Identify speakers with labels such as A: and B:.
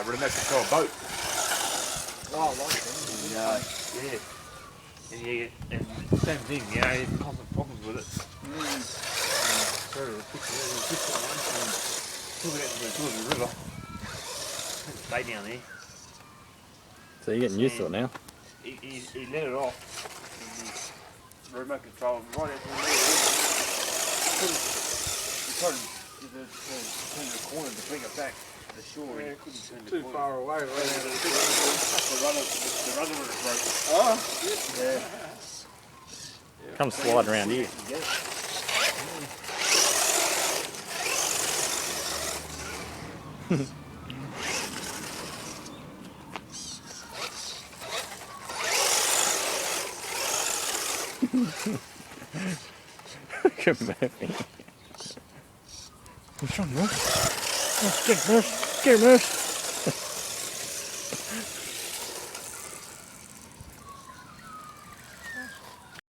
A: remote control boat.
B: Oh, I like them.
A: Yeah. And same thing, you know, constant problems with it. So we'll fix it once and took it out to the river. Stay down there.
C: So you're getting used to it now?
A: He let it off. The remote control right out there. He tried to turn the corner to bring it back to the shore.
B: Yeah,
A: He couldn't turn the
B: too
A: corner.
B: far away.
A: The rudder was broken.
B: Oh,
A: Yeah.
C: Come slide around here. Look at Murphy. What's wrong, Murphy? Get Murphy.